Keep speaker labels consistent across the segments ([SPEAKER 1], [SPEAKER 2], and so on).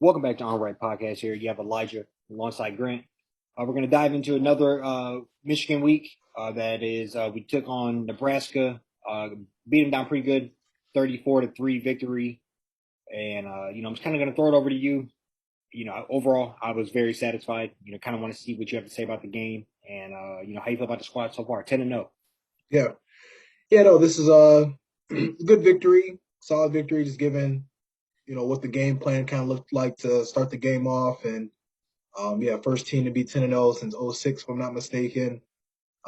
[SPEAKER 1] Welcome back to On Right Podcast. Here you have Elijah alongside Grant. We're going to dive into another Michigan week. That is, we took on Nebraska, beat them down pretty good, 34-3 victory. And I'm just kind of going to throw it over to you. Overall, I was very satisfied. Kind of want to see what you have to say about the game and how you feel about the squad so far. 10-0.
[SPEAKER 2] Yeah. No, this is a good victory, solid victory, just given, what the game plan kind of looked like to start the game off. And, first team to be 10-0 since '06, if I'm not mistaken.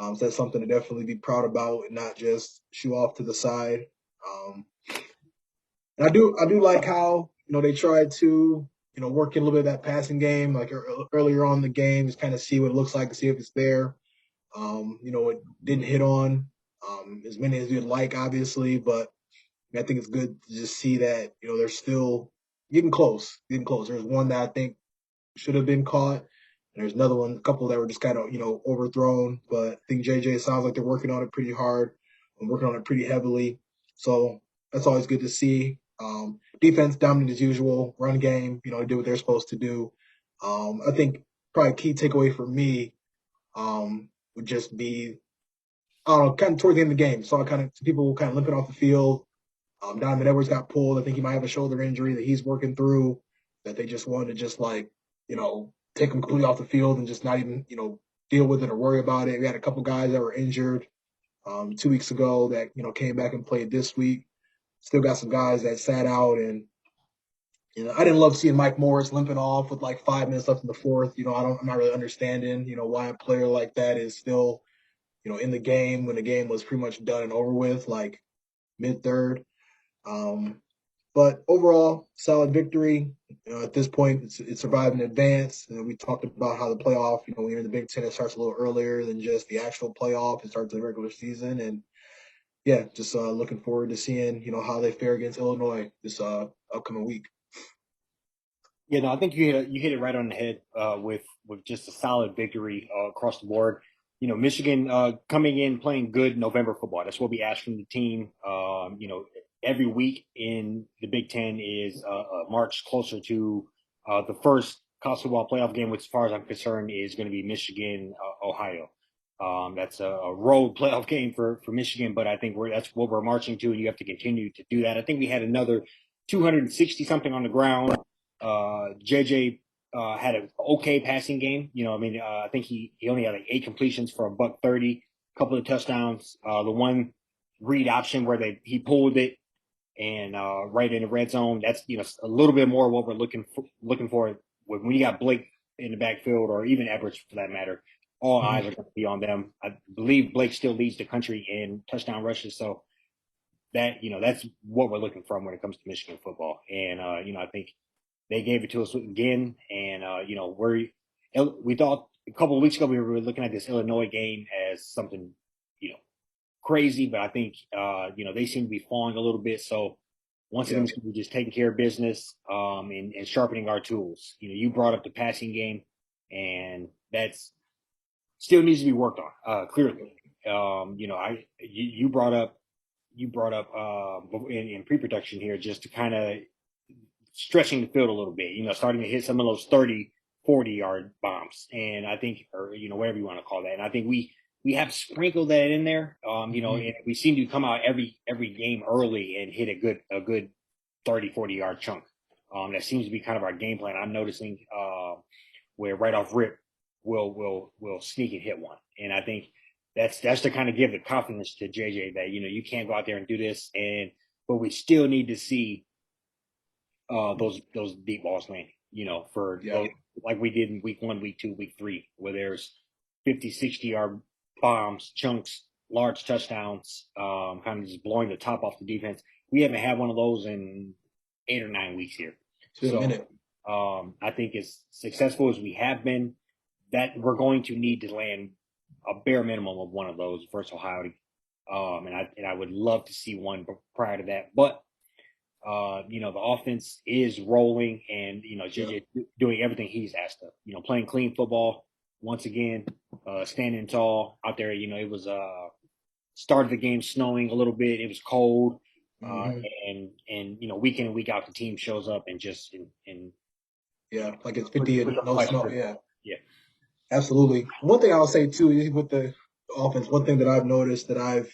[SPEAKER 2] So that's something to definitely be proud about and not just shoe off to the side. Um, and I do like how, they tried to, work in a little bit of that passing game, like earlier on in the game, just kind of see what it looks like to see if it's there. It didn't hit on as many as you'd like, obviously, but I think it's good to just see that, they're still getting close, getting close. There's one that I think should have been caught, and there's another one, a couple that were just kind of, overthrown. But I think JJ sounds like they're working on it pretty hard and working on it pretty heavily. So that's always good to see. Defense dominant as usual, run game, did what they're supposed to do. I think probably a key takeaway for me would just be, I don't know, kind of toward the end of the game. Saw kind of people kind of limping off the field. Donovan Edwards got pulled. I think he might have a shoulder injury that he's working through. That they just wanted to just take him completely off the field and just not even deal with it or worry about it. We had a couple guys that were injured 2 weeks ago that came back and played this week. Still got some guys that sat out, and I didn't love seeing Mike Morris limping off with like 5 minutes left in the fourth. I'm not really understanding why a player like that is still in the game when the game was pretty much done and over with, like mid third. But overall, solid victory. At this point, it's survived in advance. We talked about how the playoff, when you're in the Big Ten, it starts a little earlier than just the actual playoff. It starts the regular season. And yeah, just looking forward to seeing, how they fare against Illinois this upcoming week.
[SPEAKER 1] Yeah, no, I think you hit it right on the head with just a solid victory across the board. Michigan coming in playing good November football. That's what we ask from the team. Every week in the Big Ten is a march closer to the first college football playoff game, which, as far as I'm concerned, is going to be Michigan Ohio. That's a road playoff game for Michigan, but I think that's what we're marching to, and you have to continue to do that. I think we had another 260 something on the ground. JJ had an okay passing game. I think he only had like 8 completions for $130, a couple of touchdowns. The one read option where he pulled it and right in the red zone. That's a little bit more what we're looking for when you got Blake in the backfield, or even Edwards for that matter. All eyes are going to be on them. I believe Blake still leads the country in touchdown rushes, so that's what we're looking for when it comes to Michigan football. And I think they gave it to us again, and we thought a couple of weeks ago we were looking at this Illinois game as something crazy, but I think they seem to be falling a little bit. So once again, we're just taking care of business and sharpening our tools. You brought up the passing game, and that's still needs to be worked on. Clearly, you brought up in pre-production here just to kind of stretching the field a little bit, starting to hit some of those 30, 40-yard bombs. And I think, or, whatever you want to call that. And I think we have sprinkled that in there. And we seem to come out every game early and hit a good 30, 40-yard chunk. That seems to be kind of our game plan. I'm noticing where right off rip, we'll sneak and hit one. And I think that's to kind of give the confidence to JJ that, you can't go out there and do this. But we still need to see those deep balls landing, those, like we did in week 1, week 2, week 3, where there's 50, 60-yard bombs, chunks, large touchdowns, kind of just blowing the top off the defense. We haven't had one of those in 8 or 9 weeks here. I think as successful as we have been, that we're going to need to land a bare minimum of one of those versus Ohio. And I would love to see one prior to that. But the offense is rolling, and JJ doing everything he's asked of. Playing clean football once again, standing tall out there. It was started the game snowing a little bit. It was cold, and week in and week out the team shows up and just and
[SPEAKER 2] Yeah, like it's
[SPEAKER 1] Put
[SPEAKER 2] 50
[SPEAKER 1] put
[SPEAKER 2] and
[SPEAKER 1] the
[SPEAKER 2] no
[SPEAKER 1] vice
[SPEAKER 2] snow.
[SPEAKER 1] grip on.
[SPEAKER 2] Yeah,
[SPEAKER 1] Yeah.
[SPEAKER 2] absolutely. One thing I'll say too is with the offense, one thing that I've noticed that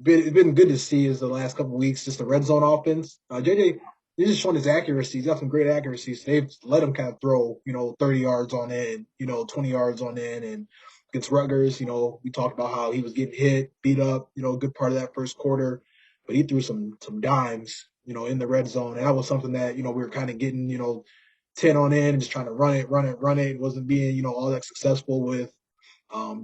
[SPEAKER 2] it's been good to see is the last couple of weeks, just the red zone offense. JJ, he's just showing his accuracy. He's got some great accuracies. They've let him kind of throw, 30 yards on in, 20 yards on in. And against Rutgers, we talked about how he was getting hit, beat up, a good part of that first quarter. But he threw some dimes, in the red zone. And that was something that, we were kind of getting, 10 on in and just trying to run it, run it, run it. It wasn't being, all that successful with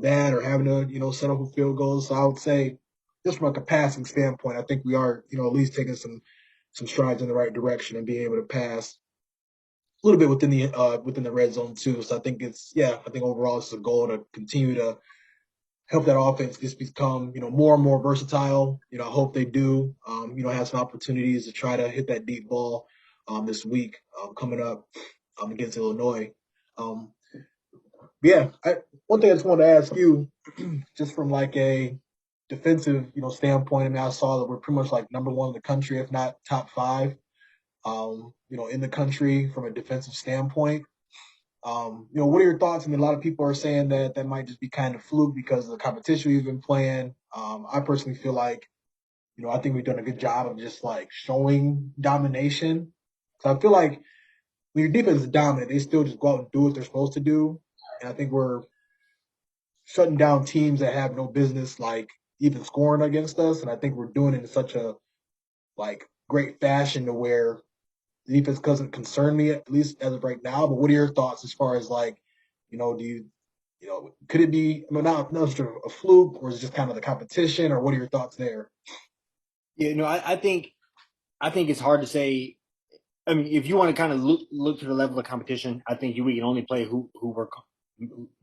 [SPEAKER 2] that or having to, set up a field goal. So I would say, just from a capacity standpoint, I think we are, at least taking some strides in the right direction and being able to pass a little bit within the red zone too. So I think I think overall it's a goal to continue to help that offense just become, more and more versatile. I hope they do, have some opportunities to try to hit that deep ball this week coming up against Illinois. Um, yeah, one thing I just wanted to ask you, just from like a defensive, standpoint. I mean, I saw that we're pretty much like number one in the country, if not top five, in the country from a defensive standpoint. What are your thoughts? I mean, a lot of people are saying that that might just be kind of fluke because of the competition we've been playing. I personally feel like, I think we've done a good job of just like showing domination. So I feel like when your defense is dominant, they still just go out and do what they're supposed to do. And I think we're shutting down teams that have no business like even scoring against us. And I think we're doing it in such a like great fashion to where the defense doesn't concern me at least as of right now. But what are your thoughts as far as like, do could it be, I mean, not just a fluke, or is it just kind of the competition, or what are your thoughts there?
[SPEAKER 1] Yeah, no, I think it's hard to say. I mean, if you want to kind of look to the level of competition, I think we can only play who we're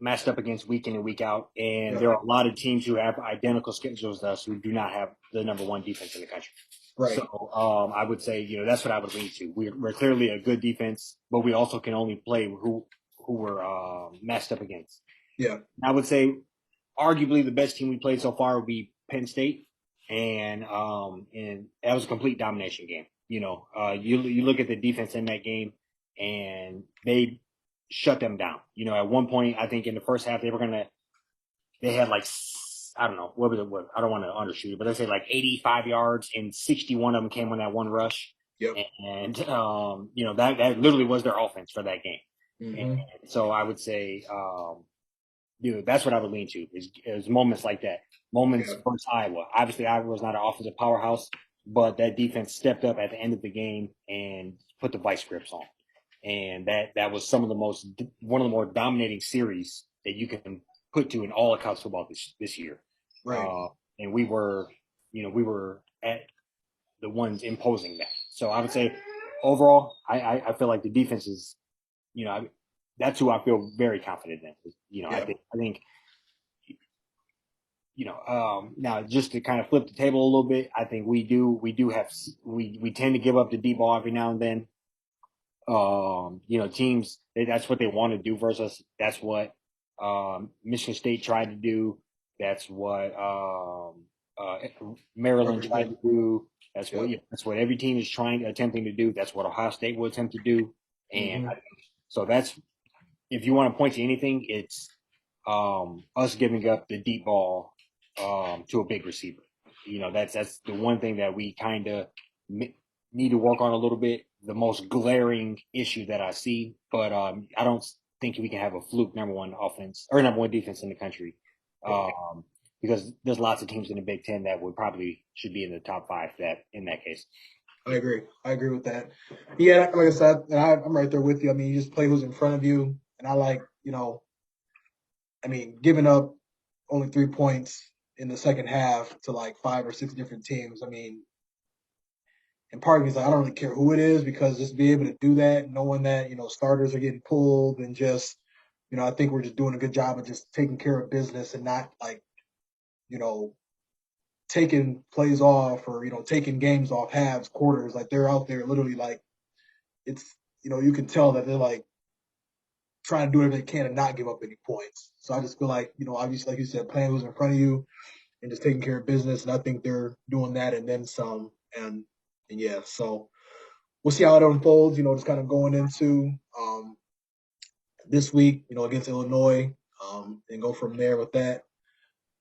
[SPEAKER 1] matched up against week in and week out. And
[SPEAKER 2] Yeah,
[SPEAKER 1] there are a lot of teams who have identical schedules to us who do not have the number one defense in the country. So
[SPEAKER 2] right.
[SPEAKER 1] I would say, that's what I would lean to. We're clearly a good defense, but we also can only play who we're matched up against.
[SPEAKER 2] Yeah,
[SPEAKER 1] I would say arguably the best team we played so far would be Penn State, and that was a complete domination game. You look at the defense in that game, and they shut them down. At one point, I think in the first half they had like, I don't know what was it. What, I don't want to undershoot it, but let's say like 85 yards, and 61 of them came on that one rush,
[SPEAKER 2] yep.
[SPEAKER 1] and that literally was their offense for that game. And
[SPEAKER 2] Hmm.
[SPEAKER 1] so I would say, that's what I would lean to is moments like that. Moments
[SPEAKER 2] Yeah,
[SPEAKER 1] versus Iowa. Obviously, Iowa was not an offensive powerhouse, but that defense stepped up at the end of the game and put the vice grips on. And that was one of the more dominating series that you can put to in all of college football this year.
[SPEAKER 2] right.
[SPEAKER 1] Uh, and we were at the ones imposing that. So I would say overall, I feel like the defense is, you know, that's who I feel very confident in.
[SPEAKER 2] Yeah,
[SPEAKER 1] I think now just to kind of flip the table a little bit, I think we tend to give up the deep ball every now and then. Teams that's what they want to do versus us. That's what Michigan State tried to do. That's what uh, Maryland
[SPEAKER 2] Rutgers
[SPEAKER 1] tried
[SPEAKER 2] did.
[SPEAKER 1] to do. That's what
[SPEAKER 2] Yep.
[SPEAKER 1] that's what every team is attempting to do. That's what Ohio State will attempt to do. And
[SPEAKER 2] Hmm.
[SPEAKER 1] so that's if you want to point to anything, it's us giving up the deep ball to a big receiver. That's the one thing that we kind of need to work on a little bit. The most glaring issue that I see, but I don't think we can have a fluke number one offense or number one defense in the country,
[SPEAKER 2] Yeah,
[SPEAKER 1] um, because there's lots of teams in the Big Ten that would probably should be in the top five. That in that case,
[SPEAKER 2] I agree. I agree with that. Yeah, like I said, and I'm right there with you. I mean, you just play who's in front of you, and I like, I mean, giving up only 3 points in the second half to like five or six different teams. I mean, and part of me is like, I don't really care who it is because just be able to do that, knowing that, starters are getting pulled and just, I think we're just doing a good job of just taking care of business and not like, you know, taking plays off or, taking games off halves, quarters. Like they're out there literally like it's, you can tell that they're like trying to do whatever they can and not give up any points. So I just feel like, obviously, like you said, playing who's in front of you and just taking care of business. And I think they're doing that and then some. And yeah, so we'll see how it unfolds. Just kind of going into this week, against Illinois, and go from there with that.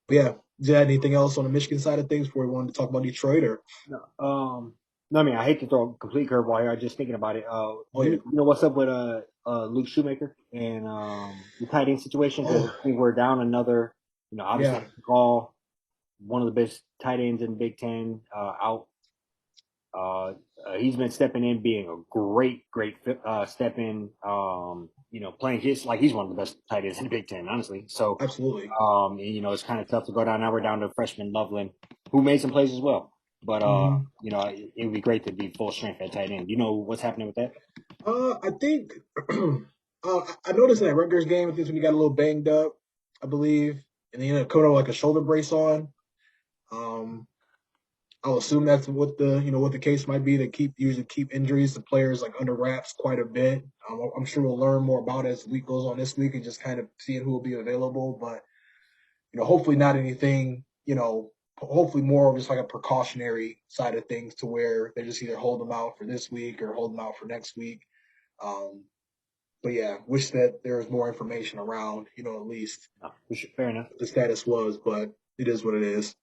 [SPEAKER 2] But yeah, did you have anything else on the Michigan side of things before we wanted to talk about Detroit or?
[SPEAKER 1] No, no, I mean, I hate to throw a complete curveball here. I'm just thinking about it.
[SPEAKER 2] Oh yeah,
[SPEAKER 1] You know what's up with Luke Shoemaker and the tight end situation? Because
[SPEAKER 2] oh
[SPEAKER 1] I think we're down another. Obviously,
[SPEAKER 2] yeah,
[SPEAKER 1] Call, one of the best tight ends in the Big Ten, out. He's been stepping in, being a great step in. Playing his like he's one of the best tight ends in the Big Ten, honestly. So,
[SPEAKER 2] absolutely.
[SPEAKER 1] it's kind of tough to go down. Now we're down to freshman Loveland, who made some plays as well. But
[SPEAKER 2] Hmm.
[SPEAKER 1] it would be great to be full strength at tight end. You know what's happening with that?
[SPEAKER 2] I think I noticed in that Rutgers game, I think when he got a little banged up, I believe, and then he ended up coming up with like a shoulder brace on. Um, I'll assume that's what the case might be. They usually keep injuries to players like under wraps quite a bit. I'm sure we'll learn more about it as the week goes on this week and just kind of seeing who will be available. But hopefully not anything. Hopefully more of just like a precautionary side of things to where they just either hold them out for this week or hold them out for next week. Um, but yeah, wish that there was more information around, at least
[SPEAKER 1] No, for sure. Fair enough.
[SPEAKER 2] what the status was. But it is what it is.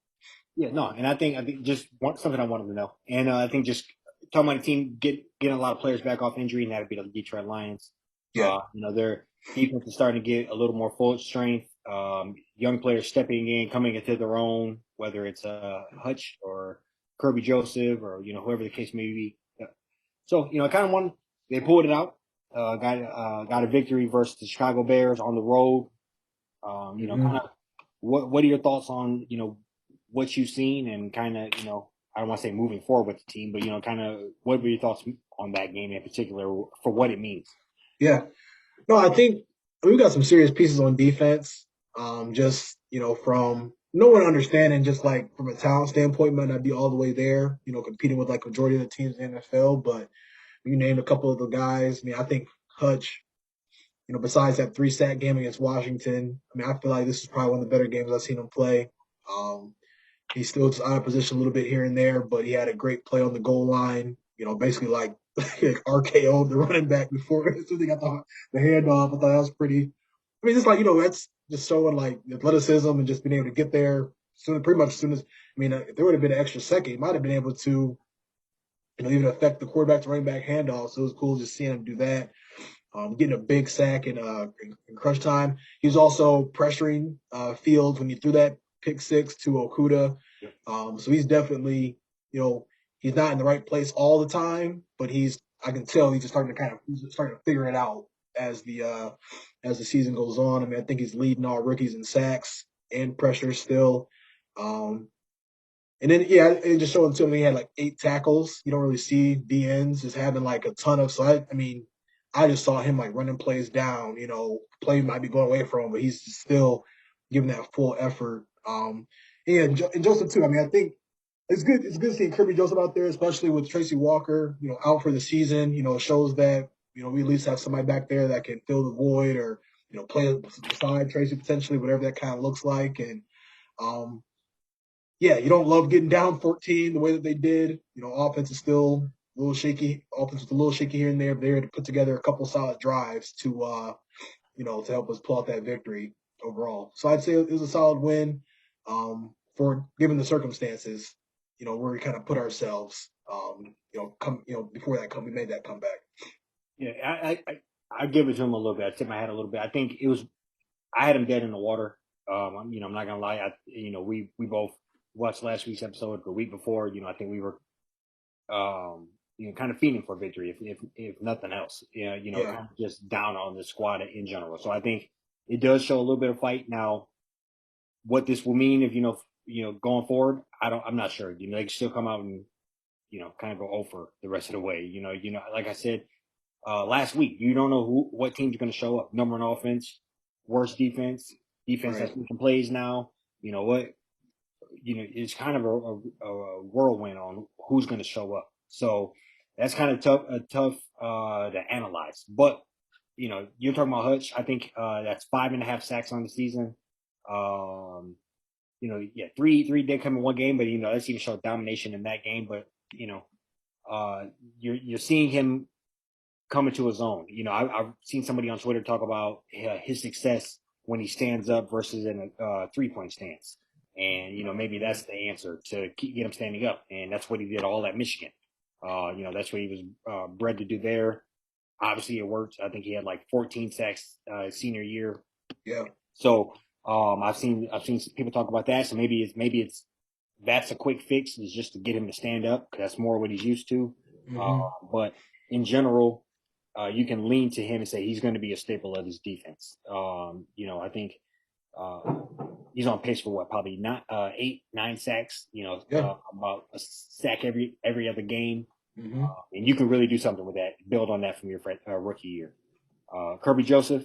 [SPEAKER 1] Yeah, no, and I think just something I wanted to know, and I think just talking about the team getting a lot of players back off injury, and that'd be the Detroit Lions.
[SPEAKER 2] Yeah.
[SPEAKER 1] Their defense is starting to get a little more full strength. Young players stepping in, coming into their own, whether it's Hutch or Kirby Joseph or whoever the case may be. So I kind of won. They pulled it out. Got a victory versus the Chicago Bears on the road.
[SPEAKER 2] Hmm.
[SPEAKER 1] Kind of what are your thoughts on what you've seen and kind of I don't want to say moving forward with the team, but kind of what were your thoughts on that game in particular for what it means?
[SPEAKER 2] Yeah. No, I think we got some serious pieces on defense. Just from no one understanding, just like from a talent standpoint, might not be all the way there. Competing with like majority of the teams in the NFL, but you named a couple of the guys. I mean, I think Hutch. Besides that 3-sack game against Washington, I mean, I feel like this is probably one of the better games I've seen him play. Um, He's still out of position a little bit here and there, but he had a great play on the goal line. Basically like RKO the running back before as soon as they got the handoff. I thought that was pretty. I mean, it's like that's just showing like athleticism and just being able to get there soon. Pretty much as soon as if there would have been an extra second, he might have been able to even affect the quarterback to running back handoff. So it was cool just seeing him do that. Getting a big sack in crunch time. He was also pressuring Fields when he threw that pick six to Okuda. So he's definitely, you know, he's not in the right place all the time, but I can tell he's just starting to figure it out as the season goes on. I mean, I think he's leading all rookies in sacks and pressure still. Um, and then yeah, it just showed until he had like 8 tackles. You don't really see DNs just having like a ton of. So I mean, I just saw him like running plays down. Play might be going away from him, but he's still giving that full effort. Yeah, and Joseph too. I mean, I think it's good. It's good seeing Kirby Joseph out there, especially with Tracy Walker. Out for the season. It shows that we at least have somebody back there that can fill the void or play beside Tracy potentially, whatever that kind of looks like. And um, yeah, you don't love getting down 14 the way that they did. Offense is still a little shaky. Offense is a little shaky here and there, but they're to put together a couple solid drives to help us pull out that victory overall. So I'd say it was a solid win for given the circumstances, where we kind of put ourselves, before we made that comeback.
[SPEAKER 1] Yeah, I give it to him a little bit. I tip my hat a little bit. I think it was I had him dead in the water. I'm not gonna lie. We both watched last week's episode the week before. I think we were kind of feeding for victory, if nothing else. Yeah,
[SPEAKER 2] Yeah,
[SPEAKER 1] kind of just down on the squad in general. So I think it does show a little bit of fight. Now, what this will mean if going forward, I'm not sure. They can still come out and kind of go over the rest of the way. Like I said last week, you don't know what teams are going to show up. Number one offense, worst defense
[SPEAKER 2] right.
[SPEAKER 1] that's making plays now. You know what? It's kind of a whirlwind on who's going to show up. So that's kind of tough to analyze. But you're talking about Hutch. I think that's 5.5 sacks on the season. Um, yeah, three did come in one game, but that's even showed domination in that game. But you're seeing him coming to his own. I've seen somebody on Twitter talk about his success when he stands up versus in a 3-point stance. And, maybe that's the answer to get him standing up. And that's what he did all at Michigan. That's what he was bred to do there. Obviously, it worked. I think he had like 14 sacks senior year.
[SPEAKER 2] Yeah.
[SPEAKER 1] So I've seen people talk about that. So maybe it's that's a quick fix is just to get him to stand up because that's more what he's used to.
[SPEAKER 2] Mm-hmm.
[SPEAKER 1] But in general, you can lean to him and say he's going to be a staple of his defense. I think uh, he's on pace for what probably not 8, 9 sacks.
[SPEAKER 2] Yeah.
[SPEAKER 1] About a sack every other game,
[SPEAKER 2] Mm-hmm.
[SPEAKER 1] and you can really do something with that. Build on that from your rookie year. Kirby Joseph,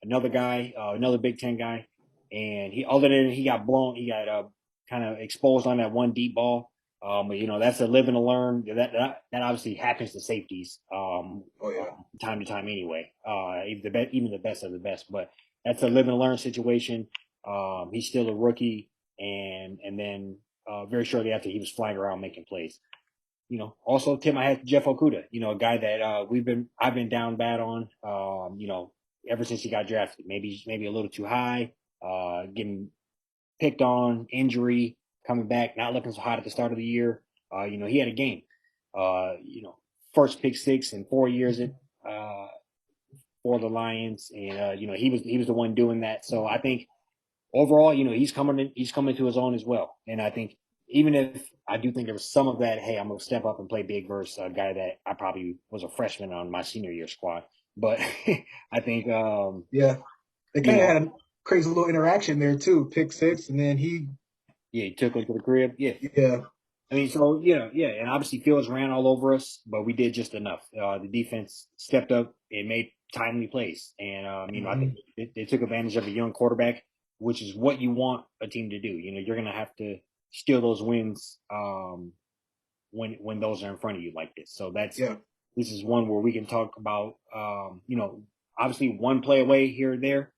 [SPEAKER 1] another guy, another Big Ten guy, and other than he got blown, he got kind of exposed on that one deep ball. But that's a live and a learn. That obviously happens to safeties
[SPEAKER 2] Oh yeah.
[SPEAKER 1] time to time anyway. Even the best of the best, but that's a live and learn situation. He's still a rookie, and then very shortly after he was flying around making plays. Also tip my hat to Jeff Okuda, a guy that I've been down bad on, ever since he got drafted. Maybe a little too high, getting picked on, injury, coming back, not looking so hot at the start of the year. He had a game. Uh, you know, First pick six in 4 years uh, for the Lions, and he was the one doing that. So I think overall, he's coming to his own as well. And I think even if I do think there was some of that, hey, I'm gonna step up and play big versus a guy that I probably was a freshman on my senior year squad. But I think
[SPEAKER 2] Yeah. They
[SPEAKER 1] you
[SPEAKER 2] kind of
[SPEAKER 1] know,
[SPEAKER 2] had a crazy little interaction there too. Pick six, and then he,
[SPEAKER 1] yeah, he took him to the crib. Yeah.
[SPEAKER 2] yeah,
[SPEAKER 1] I mean, so yeah, and obviously Fields ran all over us, but we did just enough. The defense stepped up and made timely plays, and I think
[SPEAKER 2] mm-hmm.
[SPEAKER 1] they took advantage of a young quarterback, which is what you want a team to do. You're gonna have to steal those wins when those are in front of you like this. So
[SPEAKER 2] Yeah,
[SPEAKER 1] this is one where we can talk about obviously one play away here or there,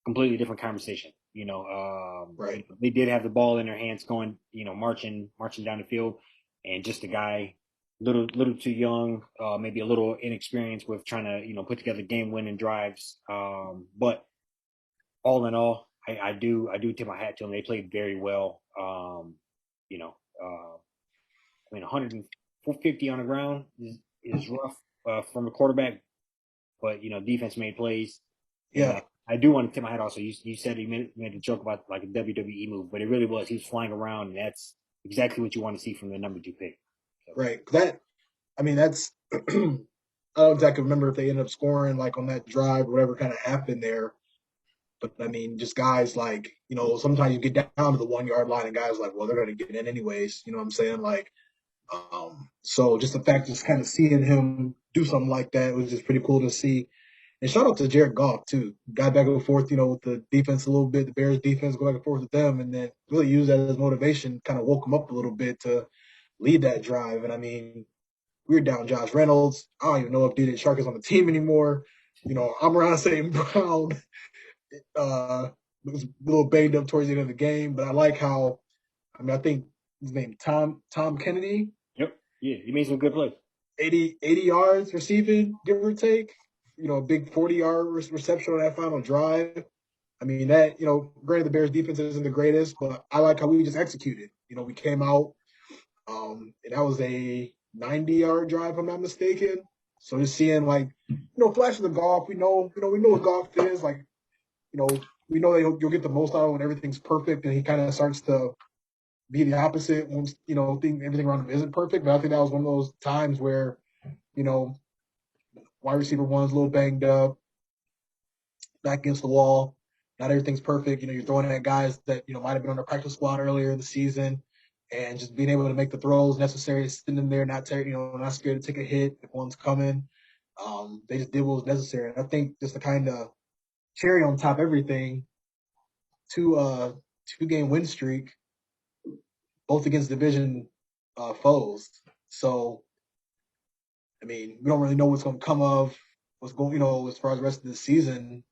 [SPEAKER 1] completely different conversation.
[SPEAKER 2] right.
[SPEAKER 1] They did have the ball in their hands, going, marching down the field, and just a guy, little too young, maybe a little inexperienced with trying to, put together game-winning drives. But all in all, I do tip my hat to them. They played very well. You know, I mean, 150 on the ground is rough from a quarterback, but defense made plays, and
[SPEAKER 2] Yeah,
[SPEAKER 1] I do want to tip my hat also. You said you made a joke about like a WWE move, but it really was. He was flying around, and that's exactly what you want to see from the number 2 pick. So,
[SPEAKER 2] right. That, I mean, that's, I don't exactly remember if they ended up scoring like on that drive or whatever kind of happened there. But I mean, just guys like, sometimes you get down to the 1 yard line and guys like, well, they're going to get in anyways. You know what I'm saying? Like, so just the fact just kind of seeing him do something like that was just pretty cool to see. And shout out to Jared Goff too. Got back and forth, with the defense a little bit, the Bears defense, go back and forth with them, and then really use that as motivation, kind of woke him up a little bit to lead that drive. And I mean, we were down Josh Reynolds. I don't even know if DJ Shark is on the team anymore. I'm around St. Brown. Uh, was a little banged up towards the end of the game, but I like how. I mean, I think his name Tom Kennedy.
[SPEAKER 1] yep, yeah, he made some good plays.
[SPEAKER 2] 80 yards receiving, give or take. A big 40-yard reception on that final drive. I mean, that, granted the Bears defense isn't the greatest, but I like how we just executed. We came out, and that was a 90-yard drive, if I'm not mistaken. So just seeing like, flashes of golf, we know what golf is. Like, we know that you'll get the most out of it when everything's perfect, and he kind of starts to be the opposite once, think everything around him isn't perfect. But I think that was one of those times where, you know, wide receiver one's a little banged up, back against the wall. Not everything's perfect. You're throwing at guys that, might have been on the practice squad earlier in the season, and just being able to make the throws necessary, sitting in there, not scared to take a hit if one's coming. They just did what was necessary. And I think just the kind of cherry on top of everything, two-game win streak, both against division foes. So, I mean, we don't really know what's going to come of what's going, as far as the rest of the season.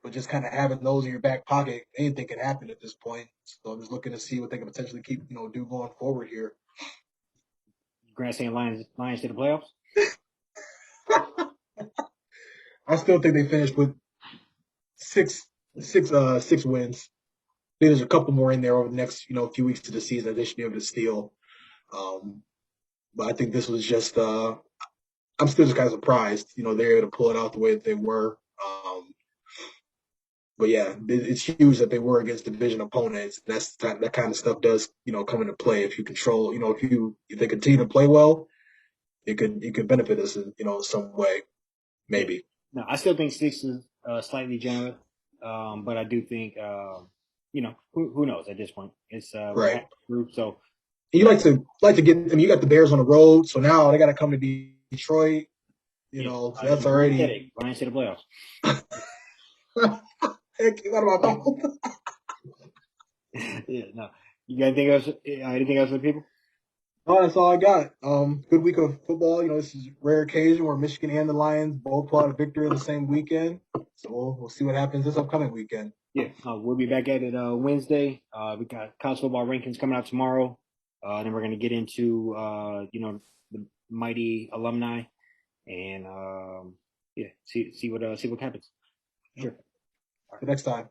[SPEAKER 2] But just kind of having those in your back pocket, anything can happen at this point. So I'm just looking to see what they can potentially keep, do going forward here.
[SPEAKER 1] Grant saying Lions to the playoffs.
[SPEAKER 2] I still think they finished with six, six wins. I think there's a couple more in there over the next, few weeks of the season that they should be able to steal. Um, but I think this was just, I'm still just kind of surprised, they're able to pull it out the way that they were. But yeah, it's huge that they were against division opponents. That kind of stuff does, come into play if you control, if they continue to play well, it could benefit us in, some way,
[SPEAKER 1] Yeah.
[SPEAKER 2] maybe.
[SPEAKER 1] No, I still think six is slightly generous, but I do think who knows at this point. It's we're
[SPEAKER 2] Right.
[SPEAKER 1] half group, so
[SPEAKER 2] And you
[SPEAKER 1] yeah,
[SPEAKER 2] like to get. I mean, you got the Bears on the road, so now they got to come to Detroit.
[SPEAKER 1] yeah.
[SPEAKER 2] So that's
[SPEAKER 1] Lions
[SPEAKER 2] already.
[SPEAKER 1] headache. Lions to the playoffs.
[SPEAKER 2] Heck, what about that?
[SPEAKER 1] Yeah, no. You got anything else? Anything else for the people?
[SPEAKER 2] No, that's all I got. Good week of football. This is a rare occasion where Michigan and the Lions both pull out a victory in the same weekend. So we'll see what happens this upcoming weekend.
[SPEAKER 1] Yeah, we'll be back at it Wednesday. We got college football rankings coming out tomorrow. Then we're gonna get into the mighty alumni and yeah, see what happens.
[SPEAKER 2] Yep.
[SPEAKER 1] Sure.
[SPEAKER 2] The next time.